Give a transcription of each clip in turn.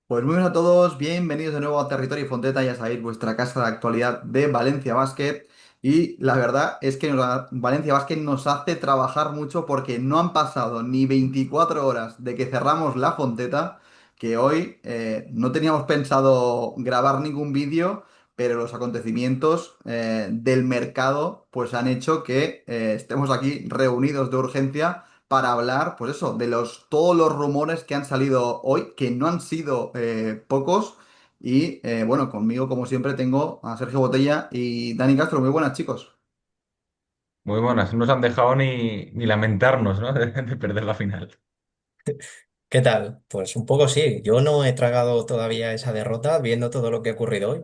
Pues muy buenas a todos, bienvenidos de nuevo a Territorio Fonteta, ya sabéis, vuestra casa de actualidad de Valencia Basket. Y la verdad es que Valencia Basket nos hace trabajar mucho porque no han pasado ni 24 horas de que cerramos la Fonteta, que hoy no teníamos pensado grabar ningún vídeo, pero los acontecimientos del mercado pues han hecho que estemos aquí reunidos de urgencia para hablar, pues eso, de todos los rumores que han salido hoy, que no han sido pocos. Y bueno, conmigo, como siempre, tengo a Sergio Botella y Dani Castro. Muy buenas, chicos. Muy buenas, no nos han dejado ni lamentarnos, ¿no? De perder la final. ¿Qué tal? Pues un poco sí. Yo no he tragado todavía esa derrota viendo todo lo que ha ocurrido hoy.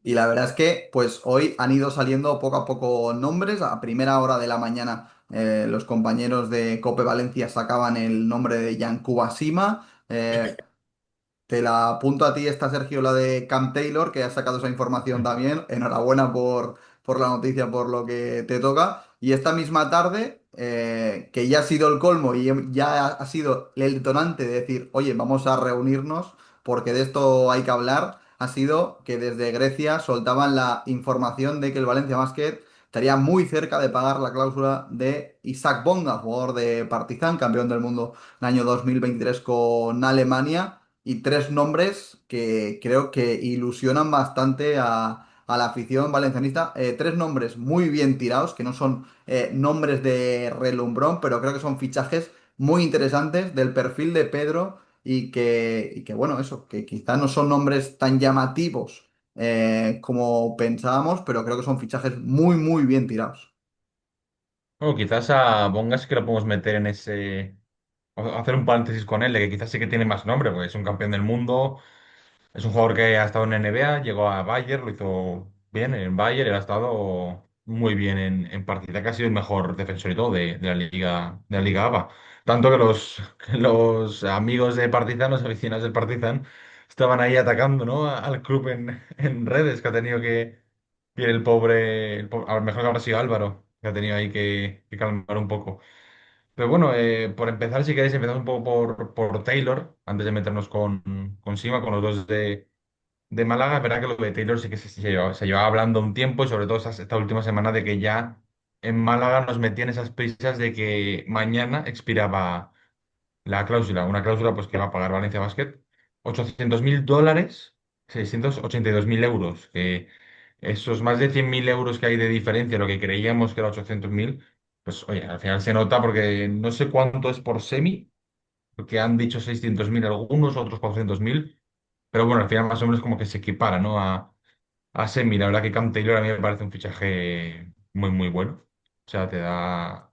Y la verdad es que, pues hoy han ido saliendo poco a poco nombres. A primera hora de la mañana, los compañeros de Cope Valencia sacaban el nombre de Yankuba Sima. Te la apunto a ti, está Sergio, la de Cam Taylor, que ha sacado esa información también. Enhorabuena por la noticia, por lo que te toca. Y esta misma tarde, que ya ha sido el colmo y ya ha sido el detonante de decir, oye, vamos a reunirnos porque de esto hay que hablar, ha sido que desde Grecia soltaban la información de que el Valencia Basket estaría muy cerca de pagar la cláusula de Isaac Bonga, jugador de Partizan, campeón del mundo el año 2023 con Alemania, y tres nombres que creo que ilusionan bastante a la afición valencianista. Tres nombres muy bien tirados, que no son nombres de relumbrón, pero creo que son fichajes muy interesantes del perfil de Pedro y que bueno, eso, que quizá no son nombres tan llamativos como pensábamos, pero creo que son fichajes muy, muy bien tirados. Bueno, quizás a Bonga sí que lo podemos meter en ese. O hacer un paréntesis con él, de que quizás sí que tiene más nombre, porque es un campeón del mundo. Es un jugador que ha estado en NBA, llegó a Bayern, lo hizo bien en Bayern, él ha estado muy bien en partida, que ha sido el mejor defensor y todo de la Liga ABA. Tanto que que los amigos de Partizan, los aficionados del Partizan, estaban ahí atacando, ¿no? Al club en redes, que ha tenido que a lo mejor que habrá sido Álvaro, que ha tenido ahí que calmar un poco. Pero bueno, por empezar, si queréis, empezamos un poco por Taylor, antes de meternos con Sima, con los dos de Málaga. Es verdad que lo de Taylor sí que se llevaba hablando un tiempo, y sobre todo esta última semana, de que ya en Málaga nos metían esas prisas de que mañana expiraba la cláusula, una cláusula pues que va a pagar Valencia Basket, $800.000, 682.000 euros, que esos más de 100.000 euros que hay de diferencia, lo que creíamos que era 800.000, pues oye, al final se nota porque no sé cuánto es por semi, porque han dicho 600.000 algunos, otros 400.000, pero bueno, al final más o menos como que se equipara, ¿no? A semi. La verdad que Cam Taylor a mí me parece un fichaje muy, muy bueno. O sea, te da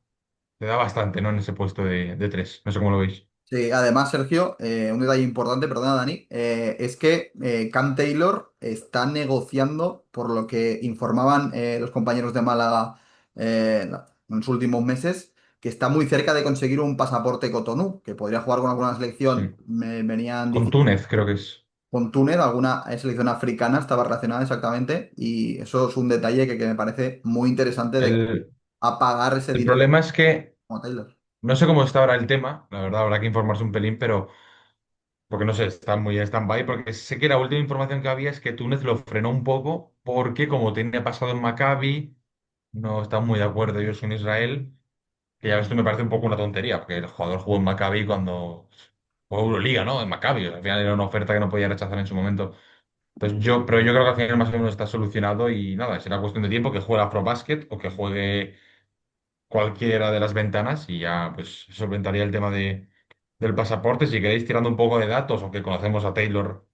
bastante, ¿no? En ese puesto de tres. No sé cómo lo veis. Sí, además, Sergio, un detalle importante, perdona, Dani, es que Cam Taylor está negociando, por lo que informaban los compañeros de Málaga en los últimos meses, que está muy cerca de conseguir un pasaporte Cotonú, que podría jugar con alguna selección. Sí. Venían Con diciendo Túnez, creo que es. con Túnez, alguna selección africana estaba relacionada exactamente, y eso es un detalle que me parece muy interesante de El, a pagar ese el dinero problema es que como Taylor. no sé cómo está ahora el tema. La verdad, habrá que informarse un pelín, pero porque no sé, está muy en stand-by. Porque sé que la última información que había es que Túnez lo frenó un poco porque, como tenía pasado en Maccabi, no están muy de acuerdo ellos con Israel. Que ya esto me parece un poco una tontería, porque el jugador jugó en Maccabi cuando jugó Euroliga, ¿no? En Maccabi. Al final era una oferta que no podía rechazar en su momento. Entonces pero yo creo que al final más o menos está solucionado y nada, será cuestión de tiempo que juegue Afrobasket o que juegue cualquiera de las ventanas, y ya pues solventaría el tema del pasaporte. Si queréis, tirando un poco de datos, aunque conocemos a Taylor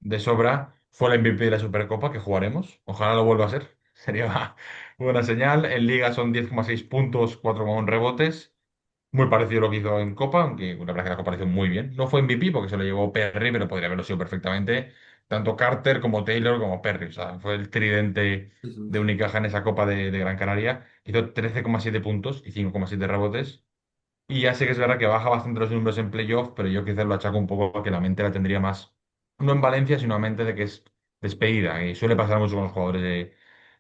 de sobra, fue el MVP de la Supercopa que jugaremos. Ojalá lo vuelva a ser. Sería buena señal. En Liga son 10,6 puntos, 4,1 rebotes. Muy parecido a lo que hizo en Copa, aunque la verdad que la Copa lo hizo muy bien. No fue MVP porque se lo llevó Perry, pero podría haberlo sido perfectamente. Tanto Carter como Taylor como Perry. O sea, fue el tridente Sí, sí. de Unicaja en esa Copa de Gran Canaria. Hizo 13,7 puntos y 5,7 rebotes. Y ya sé que es verdad que baja bastante los números en playoff, pero yo quizás lo achaco un poco a que la mente la tendría más, no en Valencia, sino a mente de que es despedida. Y suele pasar mucho con los jugadores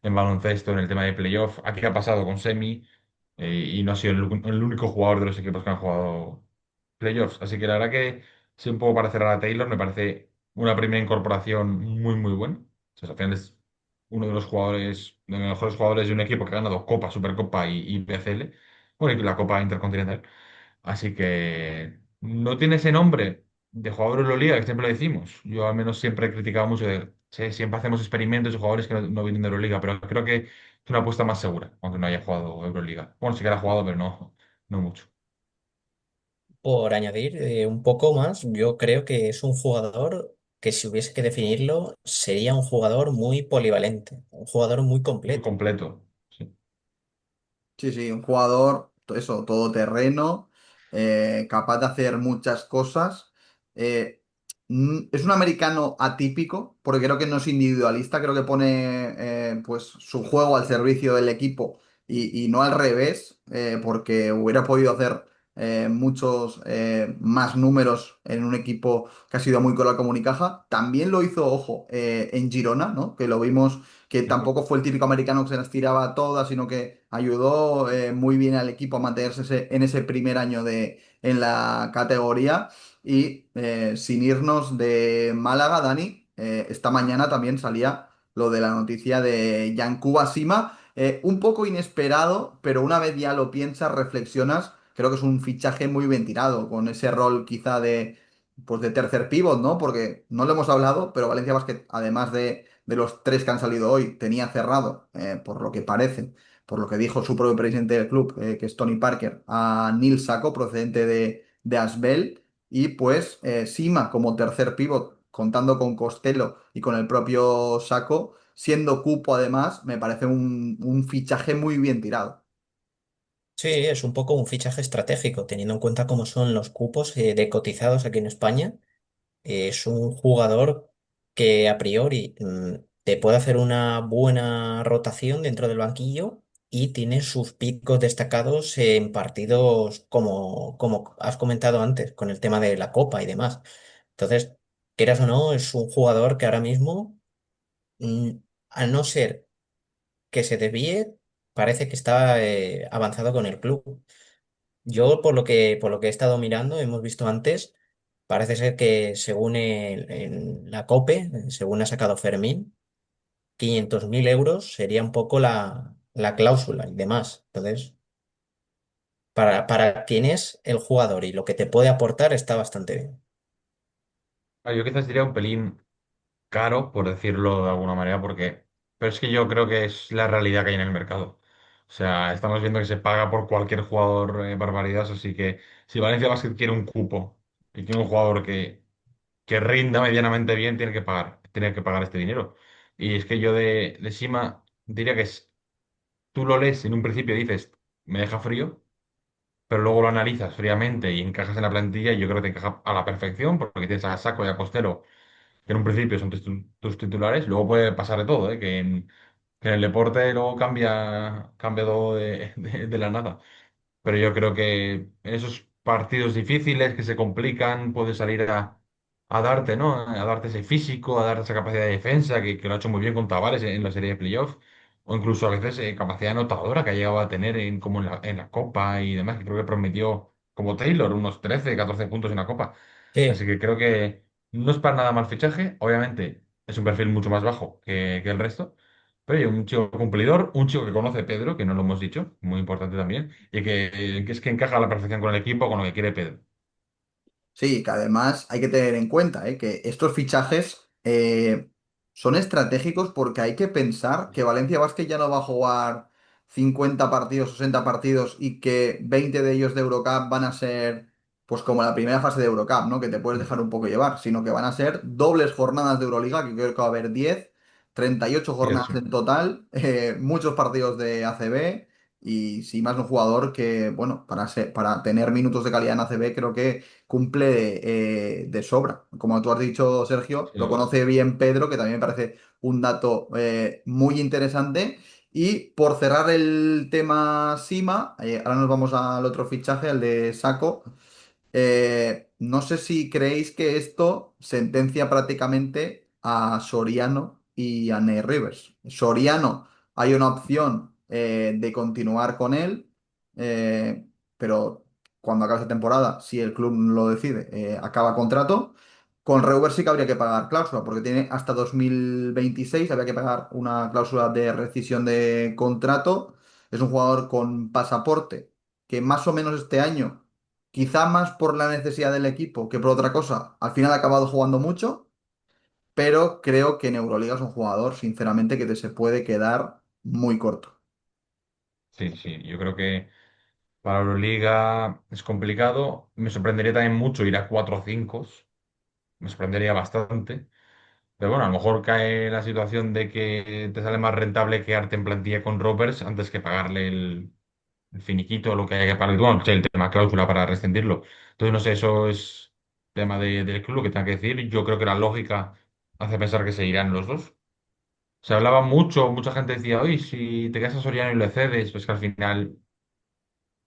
en baloncesto, en el tema de playoff. Aquí ha pasado con Semi, y no ha sido el único jugador de los equipos que han jugado playoffs. Así que la verdad que Sí, un poco para cerrar a Taylor, me parece una primera incorporación muy, muy buena. O sea, al final es uno de los jugadores, de los mejores jugadores de un equipo que ha ganado Copa, Supercopa y PCL. Bueno, y la Copa Intercontinental. Así que no tiene ese nombre de jugador de Euroliga que siempre lo decimos. Yo al menos siempre he criticado mucho de, sí, siempre hacemos experimentos de jugadores que no vienen de Euroliga, pero creo que es una apuesta más segura, aunque no haya jugado Euroliga. Bueno, sí que la ha jugado, pero no mucho. Por añadir un poco más, yo creo que es un jugador que si hubiese que definirlo, sería un jugador muy polivalente, un jugador muy Muy completo. completo. Sí. Sí, sí, un jugador, eso, todoterreno, capaz de hacer muchas cosas. Es un americano atípico, porque creo que no es individualista, creo que pone pues su juego al servicio del equipo y no al revés, porque hubiera podido hacer muchos más números en un equipo que ha sido muy cola como Unicaja. También lo hizo, ojo, en Girona, ¿no? Que lo vimos que tampoco fue el típico americano que se las tiraba todas, sino que ayudó muy bien al equipo a mantenerse en ese primer año en la categoría. Y sin irnos de Málaga, Dani, esta mañana también salía lo de la noticia de Yankuba Sima, un poco inesperado, pero una vez ya lo piensas, reflexionas, creo que es un fichaje muy bien tirado, con ese rol quizá pues de tercer pívot, ¿no? Porque no lo hemos hablado, pero Valencia Basket, además de los tres que han salido hoy, tenía cerrado, por lo que parece, por lo que dijo su propio presidente del club, que es Tony Parker, a Neil Sacco, procedente de Asbel, y pues Sima como tercer pívot, contando con Costello y con el propio Sacco, siendo cupo además, me parece un fichaje muy bien tirado. Sí, es un poco un fichaje estratégico, teniendo en cuenta cómo son los cupos de cotizados aquí en España. Es un jugador que a priori te puede hacer una buena rotación dentro del banquillo y tiene sus picos destacados en partidos como has comentado antes, con el tema de la Copa y demás. Entonces, quieras o no, es un jugador que ahora mismo, mm, a no ser que se desvíe, parece que está avanzado con el club. Yo, por lo que he estado mirando, hemos visto antes, parece ser que según en la COPE, según ha sacado Fermín, 500.000 euros sería un poco la cláusula y demás. Entonces, para quién es el jugador y lo que te puede aportar está bastante bien. Yo quizás diría un pelín caro, por decirlo de alguna manera, pero es que yo creo que es la realidad que hay en el mercado. O sea, estamos viendo que se paga por cualquier jugador barbaridades, así que si Valencia Basket quiere un cupo y quiere un jugador que rinda medianamente bien, tiene que pagar este dinero. Y es que yo de Sima diría que tú lo lees en un principio y dices, me deja frío, pero luego lo analizas fríamente y encajas en la plantilla y yo creo que te encaja a la perfección, porque tienes a Saco y a Costello que en un principio son tus titulares, luego puede pasar de todo, ¿eh? Que en el deporte luego cambia todo de la nada. Pero yo creo que en esos partidos difíciles que se complican, puedes salir a darte, ¿no? A darte ese físico, a darte esa capacidad de defensa, que lo ha hecho muy bien con Tavares en la serie de playoffs, o incluso a veces capacidad anotadora que ha llegado a tener como en la Copa y demás, que creo que prometió, como Taylor, unos 13 14 puntos en la Copa. Así Sí, que creo que no es para nada mal fichaje, obviamente es un perfil mucho más bajo que el resto. Pero oye, un chico cumplidor, un chico que conoce Pedro, que no lo hemos dicho, muy importante también, y que es que encaja a la perfección con el equipo, con lo que quiere Pedro. Sí, que además hay que tener en cuenta, que estos fichajes son estratégicos porque hay que pensar que Valencia Basket ya no va a jugar 50 partidos, 60 partidos y que 20 de ellos de Eurocup van a ser pues como la primera fase de Eurocup, ¿no? Que te puedes dejar un poco llevar, sino que van a ser dobles jornadas de Euroliga, que creo que va a haber 38 Sí, jornadas en total, muchos partidos de ACB y sí más un jugador que, bueno, para tener minutos de calidad en ACB creo que cumple de sobra. Como tú has dicho, Sergio, sí, lo la verdad. conoce bien Pedro, que también me parece un dato muy interesante. Y por cerrar el tema Sima, ahora nos vamos al otro fichaje, al de Saco. No sé si creéis que esto sentencia prácticamente a Soriano y a Ney Rivers. Soriano, hay una opción de continuar con él, pero cuando acabe esa temporada, si el club lo decide, acaba contrato. Con Reuber sí que habría que pagar cláusula, porque tiene hasta 2026, habría que pagar una cláusula de rescisión de contrato. Es un jugador con pasaporte que más o menos este año, quizá más por la necesidad del equipo que por otra cosa, al final ha acabado jugando mucho, pero creo que en Euroliga es un jugador, sinceramente, que te se puede quedar muy corto. Sí, sí, yo creo que para Euroliga es complicado. Me sorprendería también mucho ir a 4 o 5. Me sorprendería bastante. Pero bueno, a lo mejor cae la situación de que te sale más rentable quedarte en plantilla con Rovers antes que pagarle el finiquito, lo que haya que pagar. Bueno, sí, el tema cláusula para rescindirlo. Entonces, no sé, eso es tema del club que tenga que decir. Yo creo que la lógica hace pensar que se irán los dos. Se hablaba mucho, mucha gente decía, oye, si te quedas a Soriano y le cedes, pues que al final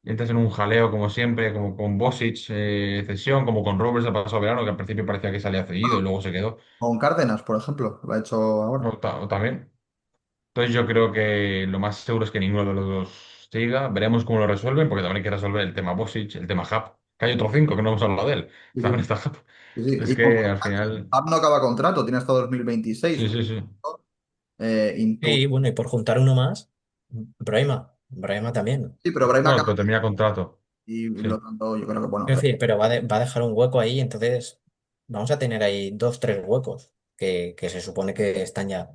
entras en un jaleo como siempre, como con Bosic, cesión, como con Roberts el pasado verano, que al principio parecía que salía cedido y luego se quedó. Con Cárdenas, por ejemplo, lo ha hecho ahora. O también. Entonces yo creo que lo más seguro es que ninguno de los dos siga. Veremos cómo lo resuelven, porque también hay que resolver el tema Bosic, el tema Hub, que hay otro 5 que no hemos hablado de él. Sí, También sí. está Hub. Sí, sí. Es Y con que al final... Ab no acaba contrato, tiene hasta 2026. Sí, sí, sí. Y bueno, y por juntar uno más, Brahima también. Sí, pero Brahim Bueno, acaba pero termina contrato. y lo Sí. tanto yo creo que, bueno, Es decir, pero va a dejar un hueco ahí, entonces vamos a tener ahí dos, tres huecos que se supone que están ya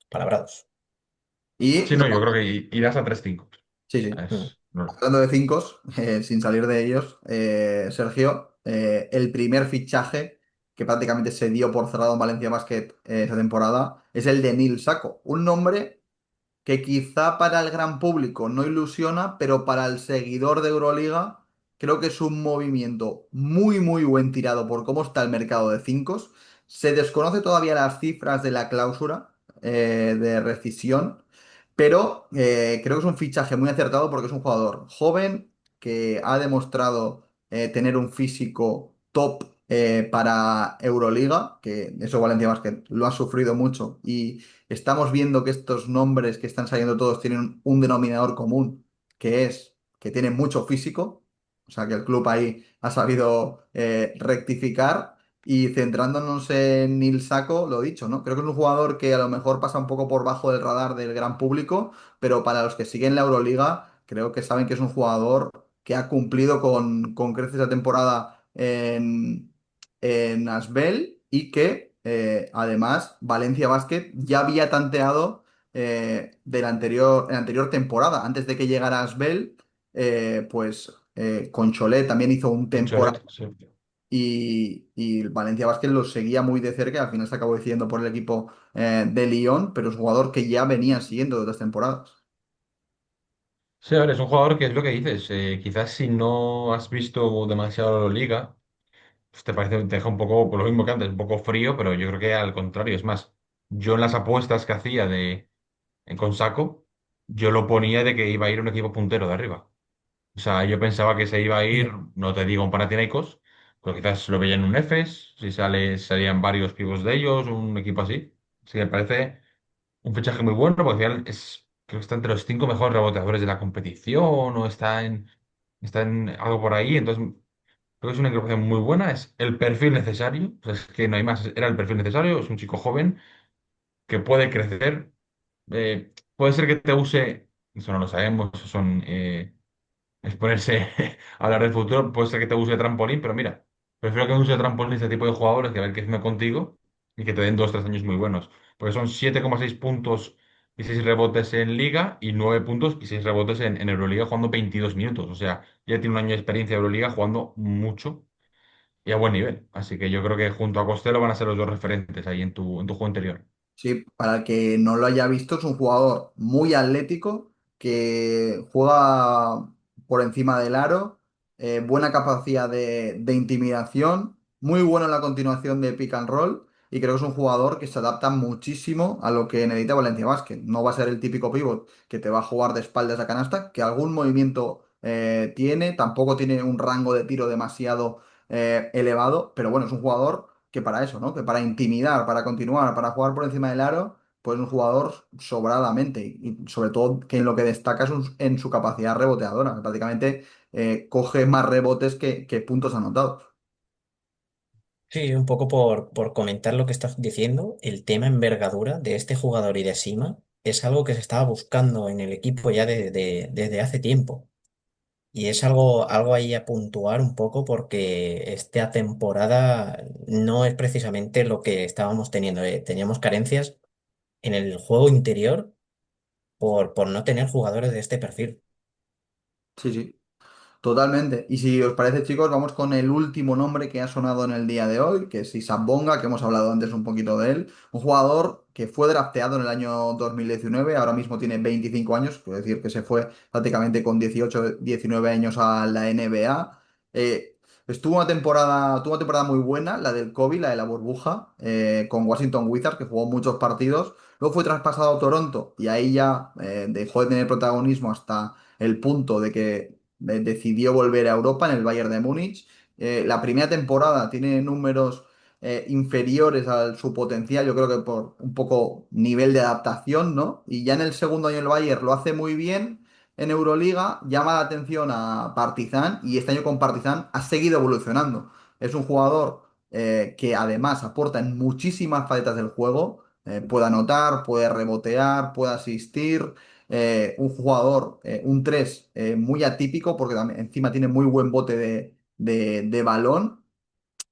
palabrados. y Sí, no, yo creo que irás a 3-5. sí, sí. Mm. Hablando de cinco, sin salir de ellos, Sergio, el primer fichaje que prácticamente se dio por cerrado en Valencia Basket esa temporada es el de Nil Saco, un nombre que quizá para el gran público no ilusiona, pero para el seguidor de Euroliga creo que es un movimiento muy, muy buen tirado por cómo está el mercado de cinco. Se desconoce todavía las cifras de la cláusula de rescisión, pero creo que es un fichaje muy acertado porque es un jugador joven que ha demostrado tener un físico top para Euroliga, que eso Valencia Basket lo ha sufrido mucho y estamos viendo que estos nombres que están saliendo todos tienen un denominador común, que es que tienen mucho físico, o sea que el club ahí ha sabido rectificar y centrándonos en Nil Saco, lo dicho, ¿no? Creo que es un jugador que a lo mejor pasa un poco por bajo del radar del gran público, pero para los que siguen la Euroliga, creo que saben que es un jugador que ha cumplido con creces la temporada en Asbel y que además Valencia Basket ya había tanteado en la anterior temporada, antes de que llegara Asbel, pues con Cholet también hizo un Un temporada cholet, sí. y el Valencia Basket lo seguía muy de cerca, y al final se acabó decidiendo por el equipo de Lyon, pero es un jugador que ya venía siguiendo de otras temporadas. Sí, a ver, es un jugador que es lo que dices. Quizás si no has visto demasiado la liga, pues te parece, te deja un poco, por lo mismo que antes, un poco frío, pero yo creo que al contrario, es más, yo en las apuestas que hacía con Saco, yo lo ponía de que iba a ir un equipo puntero de arriba. O sea, yo pensaba que se iba a ir, Sí. no te digo un Panathinaikos, pero quizás lo veía en un Efes, si sale, serían varios pibos de ellos, un equipo así. Sí, me parece un fichaje muy bueno, porque al final creo que está entre los 5 mejores reboteadores de la competición, o está en algo por ahí, entonces creo que es una incorporación muy buena, es el perfil necesario, o sea, es que no hay más, era el perfil necesario, es un chico joven que puede crecer, puede ser que te use, eso no lo sabemos, eso son es ponerse a hablar del futuro, puede ser que te use de trampolín, pero mira, prefiero que me use de trampolín este tipo de jugadores que a ver qué hacen contigo y que te den 2 o 3 años muy buenos. Porque son 7,6 puntos y 6 rebotes en Liga y 9 puntos y 6 rebotes en Euroliga jugando 22 minutos. O sea, ya tiene un año de experiencia de Euroliga jugando mucho y a buen nivel. Así que yo creo que junto a Costello van a ser los dos referentes ahí en tu juego anterior. Sí, para el que no lo haya visto, es un jugador muy atlético que juega por encima del aro, buena capacidad de intimidación, muy bueno en la continuación de pick and roll y creo que es un jugador que se adapta muchísimo a lo que necesita Valencia Basket. No va a ser el típico pívot que te va a jugar de espaldas a canasta, que algún movimiento tiene, tampoco tiene un rango de tiro demasiado elevado, pero bueno, es un jugador que para eso, ¿no? Que para intimidar, para continuar, para jugar por encima del aro, pues un jugador sobradamente. Y sobre todo que en lo que destaca es en su capacidad reboteadora. Prácticamente coge más rebotes que puntos anotados. Sí, un poco por comentar lo que estás diciendo, el tema envergadura de este jugador y de Sima es algo que se estaba buscando en el equipo ya desde hace tiempo. Y es algo ahí a puntuar un poco porque esta temporada no es precisamente lo que estábamos teniendo. Teníamos carencias en el juego interior por no tener jugadores de este perfil. Sí, sí. Totalmente. Y si os parece, chicos, vamos con el último nombre que ha sonado en el día de hoy, que es Isaac Bonga, que hemos hablado antes un poquito de él. Un jugador que fue drafteado en el año 2019, ahora mismo tiene 25 años, es decir, que se fue prácticamente con 18, 19 años a la NBA. Tuvo una temporada muy buena, la del COVID, la de la burbuja, con Washington Wizards, que jugó muchos partidos. Luego fue traspasado a Toronto y ahí ya dejó de tener protagonismo hasta el punto de que decidió volver a Europa en el Bayern de Múnich. La primera temporada tiene números inferiores a su potencial, yo creo que por un poco nivel de adaptación, ¿no? Y ya en el segundo año el Bayern lo hace muy bien en Euroliga, llama la atención a Partizan y este año con Partizan ha seguido evolucionando. Es un jugador que además aporta en muchísimas facetas del juego, puede anotar, puede rebotear, puede asistir, un jugador, un 3 muy atípico porque también encima tiene muy buen bote de balón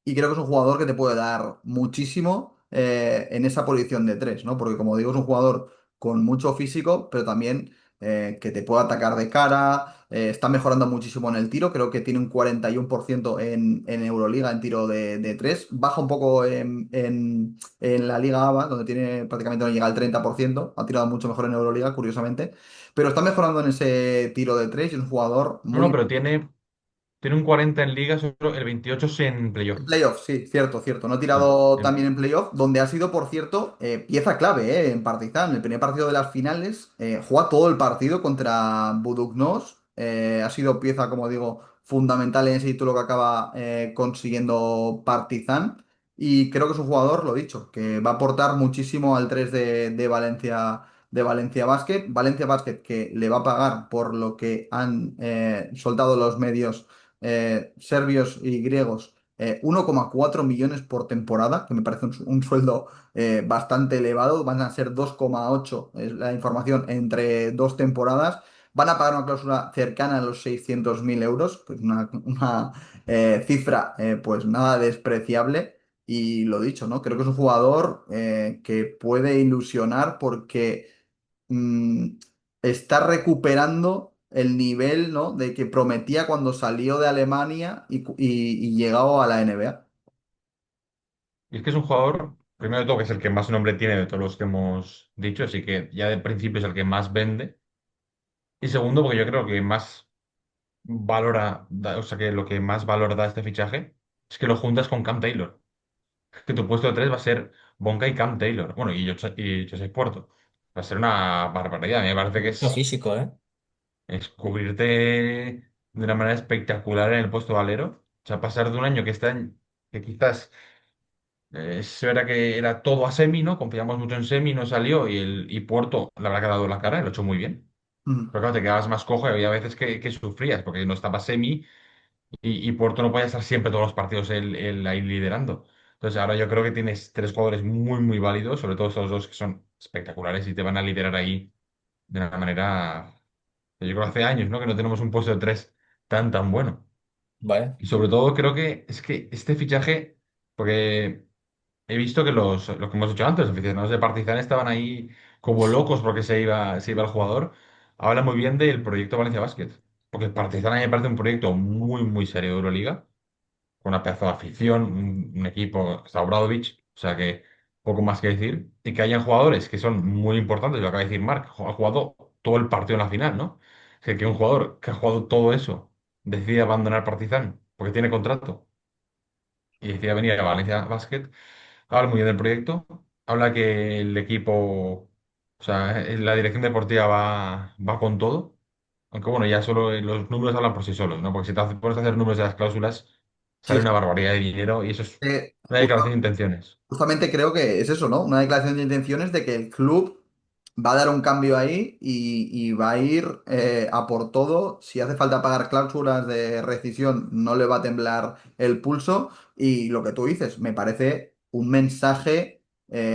y creo que es un jugador que te puede dar muchísimo en esa posición de 3, ¿no? Porque como digo, es un jugador con mucho físico, pero también que te puede atacar de cara, está mejorando muchísimo en el tiro, creo que tiene un 41% en Euroliga en tiro de 3, baja un poco en la Liga ABA, donde tiene prácticamente no llega al 30%, ha tirado mucho mejor en Euroliga, curiosamente, pero está mejorando en ese tiro de 3 y es un jugador No, no, muy... pero tiene un 40 en liga, solo el 28 es en playoff. En playoff, sí, cierto, cierto. No ha Mm, tirado también en- en playoff, donde ha sido, por cierto, pieza clave, en Partizan. El primer partido de las finales, juega todo el partido contra Budućnost. Ha sido pieza, como digo, fundamental en ese título que acaba consiguiendo Partizan. Y creo que es un jugador, lo dicho, que va a aportar muchísimo al 3 de Valencia Basket. Valencia Basket que le va a pagar por lo que han soltado los medios serbios y griegos 1,4 millones por temporada, que me parece un sueldo bastante elevado. Van a ser 2,8, es la información, entre dos temporadas. Van a pagar una cláusula cercana a los 600.000 euros, pues una cifra pues nada despreciable. Y lo dicho, ¿no? Creo que es un jugador que puede ilusionar porque mm, está recuperando el nivel, ¿no? de que prometía cuando salió de Alemania y llegó a la NBA. Y es que es un jugador, primero de todo, que es el que más nombre tiene de todos los que hemos dicho, así que ya de principio es el que más vende. Y segundo, porque yo creo que más o sea, que lo que más valor da este fichaje es que lo juntas con Cam Taylor. Que tu puesto de tres va a ser Bonga y Cam Taylor. Bueno, y Joseph Puerto. Va a ser una barbaridad. A mí me parece que Mucho físico, ¿eh? es cubrirte de una manera espectacular en el puesto de alero. O sea, pasar de un año que quizás se verá que era todo a Semi, ¿no? Confiamos mucho en Semi, no salió y Puerto, la verdad que ha dado la cara, y lo ha hecho muy bien. Mm, Pero claro, te quedabas más cojo y había veces que sufrías porque no estaba Semi y Puerto no podía estar siempre todos los partidos él ahí liderando. Entonces ahora yo creo que tienes tres jugadores muy, muy válidos, sobre todo estos dos que son espectaculares y te van a liderar ahí de una manera, yo creo que hace años, ¿no? Que no tenemos un puesto de tres tan bueno. Vale. Y sobre todo creo que es que este fichaje, porque he visto que lo que hemos dicho antes, los aficionados de Partizan estaban ahí como locos porque se iba el jugador. Habla muy bien del proyecto Valencia Basket. Porque el Partizan a mí me parece un proyecto muy, muy serio de Euroliga, con una pedazo de afición, un equipo, está Obradovic, o sea que poco más que decir. Y que hayan jugadores que son muy importantes, lo acaba de decir Marc, ha jugado todo el partido en la final, ¿no? O sea, que un jugador que ha jugado todo eso decide abandonar Partizan porque tiene contrato y decide venir a Valencia Basket. Habla muy bien del proyecto, habla que el equipo, o sea, la dirección deportiva va con todo, aunque bueno, ya solo los números hablan por sí solos, ¿no? Porque si pones a hacer números de las cláusulas, sí, sale una barbaridad de dinero y eso es una justo- declaración de intenciones. justamente creo que es eso, ¿no? Una declaración de intenciones de que el club va a dar un cambio ahí y va a ir a por todo. Si hace falta pagar cláusulas de rescisión, no le va a temblar el pulso. Y lo que tú dices, me parece un mensaje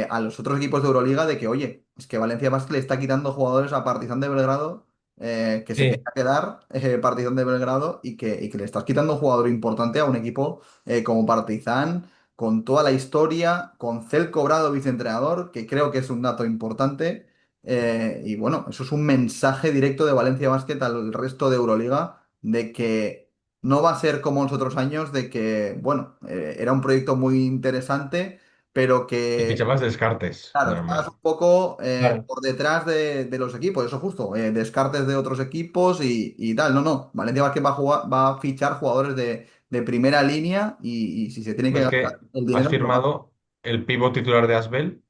a los otros equipos de Euroliga de que, oye, es que Valencia Basket le está quitando jugadores a Partizan de Belgrado, que se quería Sí, quedar Partizan de Belgrado y que le estás quitando un jugador importante a un equipo como Partizan. Con toda la historia, con Celco Brado viceentrenador, que creo que es un dato importante, y bueno, eso es un mensaje directo de Valencia Basket al resto de Euroliga de que no va a ser como los otros años, de que, bueno, era un proyecto muy interesante, pero Y que, fichabas Descartes, claro, estabas normal. un poco claro. por detrás de los equipos, eso justo, descartes de otros equipos y tal. No, no, Valencia Basket va a fichar jugadores de primera línea y si se tiene que Es gastar que el has dinero, se lo gasta. firmado el pívot titular de Asbel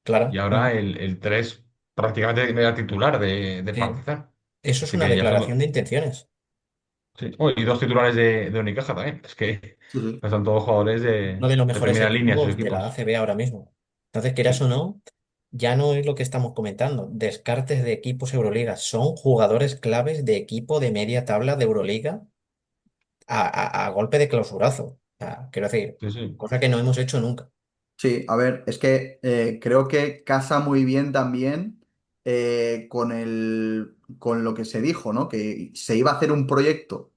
y Claro. ahora el 3 prácticamente era titular del Sí. Partizan. Eso es Así una que ya declaración son. de intenciones. Sí. Oh, y dos titulares de Unicaja también. Es que Sí, sí. son todos jugadores Uno de los de mejores primera línea en sus equipos de la equipos. ACB ahora mismo. Entonces, quieras o Sí, no, ya no es lo que estamos comentando. Descartes de equipos Euroliga. Son jugadores claves de equipo de media tabla de Euroliga a golpe de clausurazo. O sea, quiero decir, sí, sí. cosa que no hemos hecho nunca. Sí, a ver, es que creo que casa muy bien también con lo que se dijo, ¿no? Que se iba a hacer un proyecto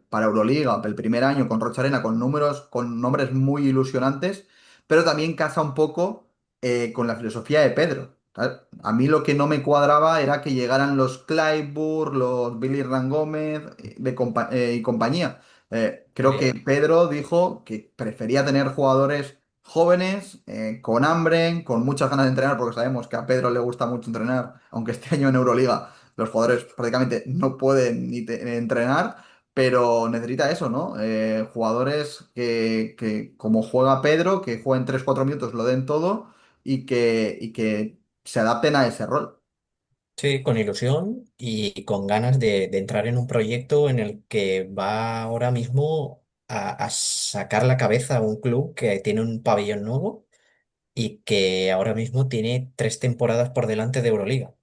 para Euroliga el primer año con Rocha Arena con números, con nombres muy ilusionantes, pero también casa un poco con la filosofía de Pedro. ¿Sabes? A mí lo que no me cuadraba era que llegaran los Clyburn, los Billy Rangómez y compañía. Creo que Sí, Pedro dijo que prefería tener jugadores jóvenes, con hambre, con muchas ganas de entrenar, porque sabemos que a Pedro le gusta mucho entrenar, aunque este año en Euroliga los jugadores prácticamente no pueden ni entrenar, pero necesita eso, ¿no? Jugadores que, como juega Pedro, que jueguen 3 4 minutos, lo den todo y que se adapten a ese rol. sí, con ilusión y con ganas de entrar en un proyecto en el que va ahora mismo a sacar la cabeza a un club que tiene un pabellón nuevo y que ahora mismo tiene 3 temporadas por delante de Euroliga.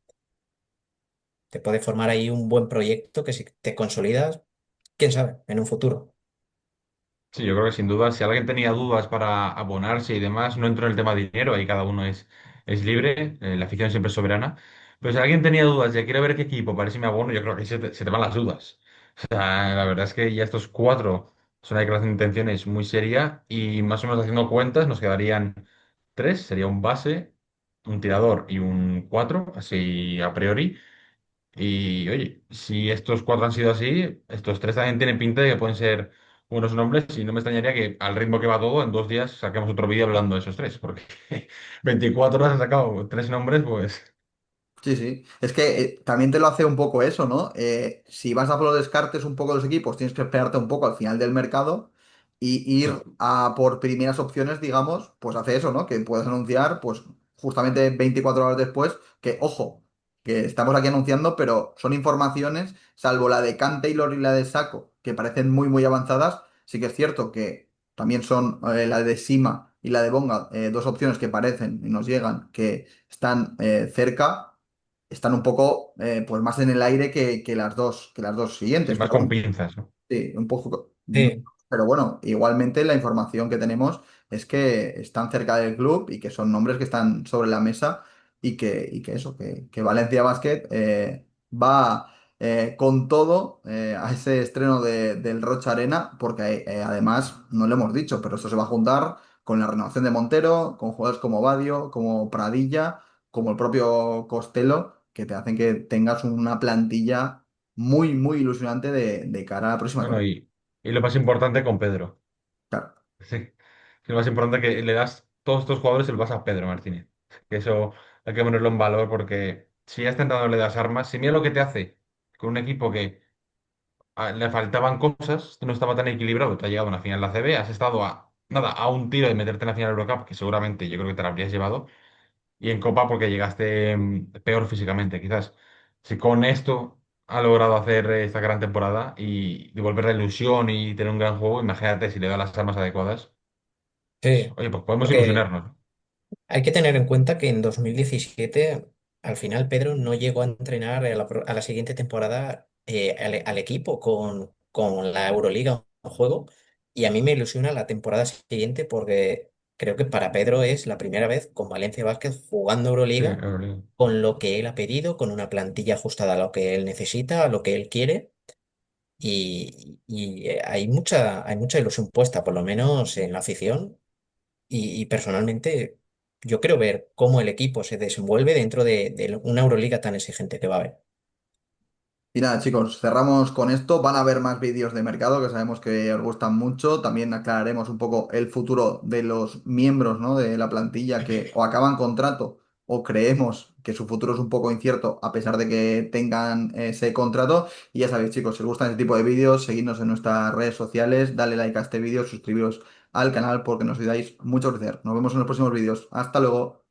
Te puede formar ahí un buen proyecto que si te consolidas, quién sabe, en un futuro. Sí, yo creo que sin duda, si alguien tenía dudas para abonarse y demás, no entro en el tema de dinero, ahí cada uno es libre, la afición siempre es soberana. Pero si alguien tenía dudas de quiero ver qué equipo, para ver si me abono, yo creo que ahí se te van las dudas. O sea, la verdad es que ya estos cuatro son una declaración de intenciones muy seria y más o menos haciendo cuentas nos quedarían tres, sería un base, un tirador y un cuatro, así a priori. Y oye, si estos cuatro han sido así, estos tres también tienen pinta de que pueden ser buenos nombres y no me extrañaría que al ritmo que va todo, en 2 días saquemos otro vídeo hablando de esos tres, porque 24 horas han sacado tres nombres, pues Sí, sí. Es que también te lo hace un poco eso, ¿no? Si vas a por los descartes un poco de los equipos, tienes que esperarte un poco al final del mercado y ir sí, a por primeras opciones, digamos, pues hace eso, ¿no? Que puedes anunciar, pues justamente 24 horas después, que, ojo, que estamos aquí anunciando, pero son informaciones, salvo la de Cam Taylor y la de Saco, que parecen muy, muy avanzadas. Sí que es cierto que también son la de Sima y la de Bonga, dos opciones que parecen y nos llegan que están cerca, están un poco pues más en el aire que las dos sí, siguientes, más pero con bueno, pinzas, ¿no? sí, un poco. Sí, Pero bueno, igualmente la información que tenemos es que están cerca del club y que son nombres que están sobre la mesa y que eso, que Valencia Basket va con todo a ese estreno del Rocha Arena, porque además, no lo hemos dicho, pero esto se va a juntar con la renovación de Montero, con jugadores como Badio, como Pradilla, como el propio Costello, que te hacen que tengas una plantilla muy, muy ilusionante de cara a la próxima Bueno, temporada. y lo más importante con Pedro. Claro. Sí, lo más importante que le das todos estos jugadores el vas a Pedro Martínez. Que eso hay que ponerlo en valor porque si a este entrenador le das armas, si mira lo que te hace con un equipo que le faltaban cosas, no estaba tan equilibrado, te ha llegado a una final de la CB, has estado a nada, a un tiro de meterte en la final de Eurocup, que seguramente yo creo que te la habrías llevado, y en Copa porque llegaste peor físicamente, quizás. Si con esto ha logrado hacer esta gran temporada y devolver la ilusión y tener un gran juego, imagínate si le da las armas adecuadas, pues, sí. oye, pues podemos Porque ilusionarnos, ¿no? hay que tener en cuenta que en 2017, al final Pedro no llegó a entrenar a la siguiente temporada al equipo con la Euroliga en juego. Y a mí me ilusiona la temporada siguiente porque creo que para Pedro es la primera vez con Valencia Basket jugando Sí, Euroliga, Euroliga. con lo que él ha pedido, con una plantilla ajustada a lo que él necesita, a lo que él quiere. Hay mucha ilusión puesta, por lo menos en la afición. Y personalmente, yo quiero ver cómo el equipo se desenvuelve dentro de una Euroliga tan exigente que va a haber. Y nada, chicos, cerramos con esto. Van a haber más vídeos de mercado que sabemos que os gustan mucho. También aclararemos un poco el futuro de los miembros, ¿no? de la plantilla que o acaban contrato o creemos que su futuro es un poco incierto a pesar de que tengan ese contrato. Y ya sabéis, chicos, si os gustan este tipo de vídeos, seguidnos en nuestras redes sociales, dale like a este vídeo, suscribiros al canal porque nos ayudáis mucho a crecer. Nos vemos en los próximos vídeos. Hasta luego.